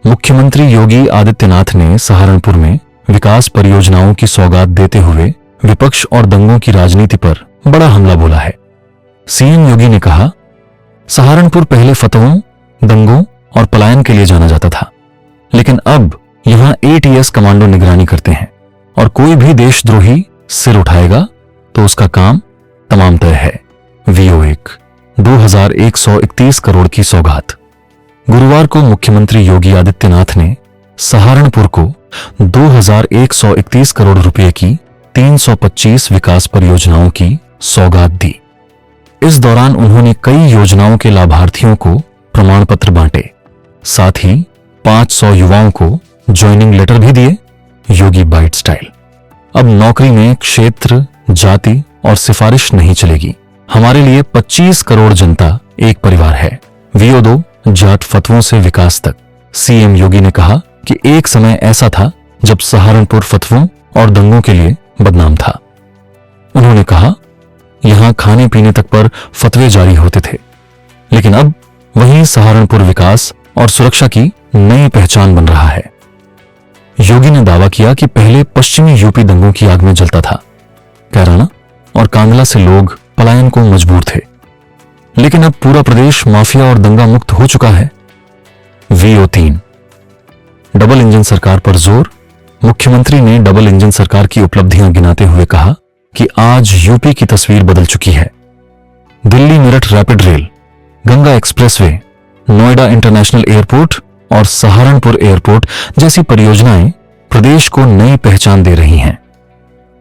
मुख्यमंत्री योगी आदित्यनाथ ने सहारनपुर में विकास परियोजनाओं की सौगात देते हुए विपक्ष और दंगों की राजनीति पर बड़ा हमला बोला है। सीएम योगी ने कहा, सहारनपुर पहले फतवों, दंगों और पलायन के लिए जाना जाता था, लेकिन अब यहां एटीएस कमांडो निगरानी करते हैं और कोई भी देशद्रोही सिर उठाएगा तो उसका काम तमाम तय है। VO1 2131 करोड़ की सौगात। गुरुवार को मुख्यमंत्री योगी आदित्यनाथ ने सहारनपुर को 2131 करोड़ रुपए की 325 विकास परियोजनाओं की सौगात दी। इस दौरान उन्होंने कई योजनाओं के लाभार्थियों को प्रमाण पत्र बांटे, साथ ही 500 युवाओं को ज्वाइनिंग लेटर भी दिए। योगी बाइट स्टाइल। अब नौकरी में क्षेत्र, जाति और सिफारिश नहीं चलेगी। हमारे लिए 25 करोड़ जनता एक परिवार है। VO2 जाट फतवों से विकास तक। सीएम योगी ने कहा कि एक समय ऐसा था जब सहारनपुर फतवों और दंगों के लिए बदनाम था। उन्होंने कहा, यहां खाने पीने तक पर फतवे जारी होते थे, लेकिन अब वहीं सहारनपुर विकास और सुरक्षा की नई पहचान बन रहा है। योगी ने दावा किया कि पहले पश्चिमी यूपी दंगों की आग में जलता था। कैराना और कांगला से लोग पलायन को मजबूर थे, लेकिन अब पूरा प्रदेश माफिया और दंगा मुक्त हो चुका है। VO3 डबल इंजन सरकार पर जोर। मुख्यमंत्री ने डबल इंजन सरकार की उपलब्धियां गिनाते हुए कहा कि आज यूपी की तस्वीर बदल चुकी है। Delhi Meerut rapid rail, Ganga expressway, Noida international airport और सहारनपुर एयरपोर्ट जैसी परियोजनाएं प्रदेश को नई पहचान दे रही हैं।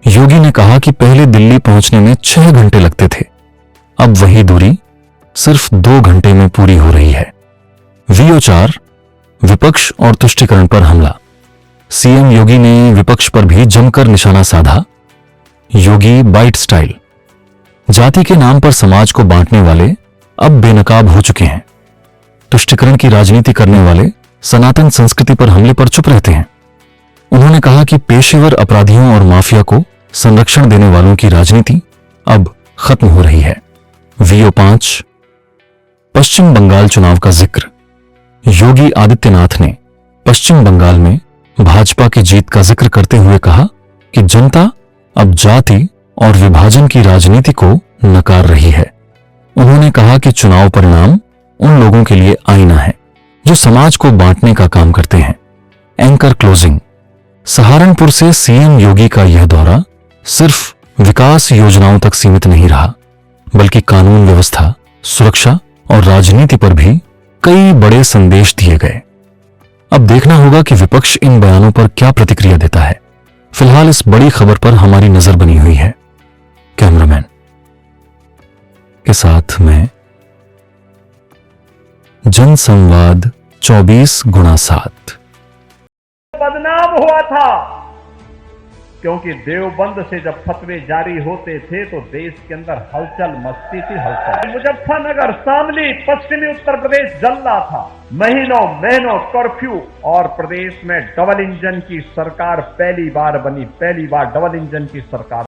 योगी ने कहा कि पहले दिल्ली पहुंचने में 6 घंटे लगते थे, अब वही दूरी सिर्फ 2 घंटे में पूरी हो रही है। VO4 विपक्ष और तुष्टीकरण पर हमला। सीएम योगी ने विपक्ष पर भी जमकर निशाना साधा। योगी बाइट स्टाइल। जाति के नाम पर समाज को बांटने वाले अब बेनकाब हो चुके हैं। तुष्टीकरण की राजनीति करने वाले सनातन संस्कृति पर हमले पर चुप रहते हैं। उन्होंने कहा कि पेशेवर अपराधियों और माफिया को संरक्षण देने वालों की राजनीति अब खत्म हो रही है। VO5 पश्चिम बंगाल चुनाव का जिक्र। योगी आदित्यनाथ ने पश्चिम बंगाल में भाजपा की जीत का जिक्र करते हुए कहा कि जनता अब जाति और विभाजन की राजनीति को नकार रही है। उन्होंने कहा कि चुनाव परिणाम उन लोगों के लिए आईना है जो समाज को बांटने का काम करते हैं। Anchor closing. सहारनपुर से सीएम योगी का यह दौरा सिर्फ विकास योजनाओं तक सीमित नहीं रहा, बल्कि कानून व्यवस्था, सुरक्षा और राजनीति पर भी कई बड़े संदेश दिए गए। अब देखना होगा कि विपक्ष इन बयानों पर क्या प्रतिक्रिया देता है। फिलहाल इस बड़ी खबर पर हमारी नजर बनी हुई है। कैमरामैन के साथ मैं जनसंवाद 24x7। बदनाम हुआ था क्योंकि देवबंद से जब फतवे जारी होते थे तो देश के अंदर हलचल मचती थी। हलचल मुजफ्फरनगर, शामली, पश्चिमी उत्तर प्रदेश जल रहा था। महीनों कर्फ्यू और प्रदेश में डबल इंजन की सरकार पहली बार बनी। पहली बार डबल इंजन की सरकार।